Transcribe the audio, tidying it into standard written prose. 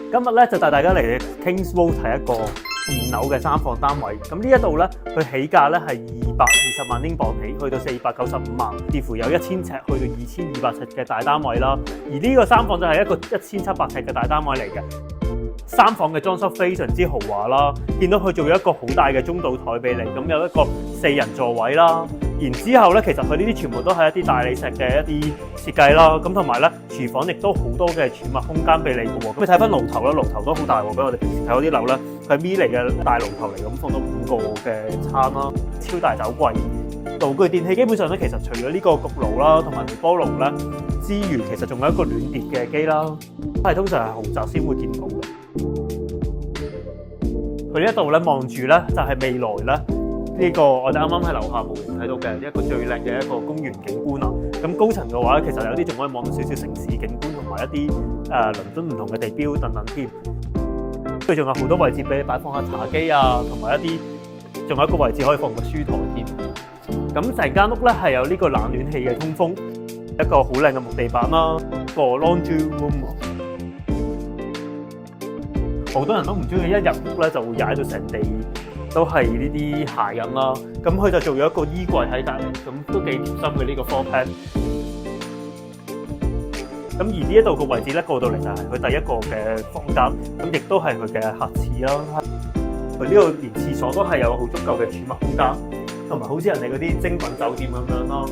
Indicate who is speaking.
Speaker 1: 今日咧就帶大家嚟 Kings Road 睇一個現樓嘅3房單位。咁呢一度咧，佢起價咧係220萬英鎊起，去到495萬，似乎有1000尺去到2200尺嘅大單位啦。而呢個3房就係一個1700尺嘅大單位嚟嘅。3房嘅裝修非常之豪華啦，見到佢做咗一個好大嘅中島台俾你，咁有一個4人座位啦。然之後咧，其實佢呢啲全部都係一啲大理石嘅一啲設計啦。咁同埋咧，廚房亦都好多嘅儲物空間俾你嘅喎。咁你睇翻爐頭啦，爐頭都好大喎，比我哋平時睇嗰啲樓咧，佢係咪嚟嘅大爐頭嚟，咁放到5個嘅餐啦，超大酒櫃。爐具電器基本上咧，其實除咗呢個焗爐啦，同埋微波爐咧之餘，其實仲有一個暖碟嘅機啦，係通常係豪宅先會見到嘅。佢呢一度咧望住咧就係未來咧呢個我哋啱啱喺樓下無形睇到嘅一個最靚嘅一個公園景觀啦。咁高層嘅話咧，其實有啲仲可以望到少少城市景觀同埋一啲倫敦唔同嘅地標等等添。佢仲有好多位置俾你擺放下茶幾啊，同埋一啲仲有一個位置可以放個書台添。咁成間屋咧係有呢個冷暖氣嘅通風，一個好靚嘅木地板啦，個 laundry room。好多人都唔中意一入屋咧就會踩到成地都係呢啲鞋印啦。咁佢就做咗一個衣櫃喺隔離，咁都幾貼心嘅呢個 floor plan。咁而呢一度個位置咧過到嚟就係佢第一個嘅房間，咁亦都係佢嘅客廁啦。佢呢度連廁所都係有好足夠嘅儲物空間，同埋好似人哋嗰啲精品酒店咁樣咯。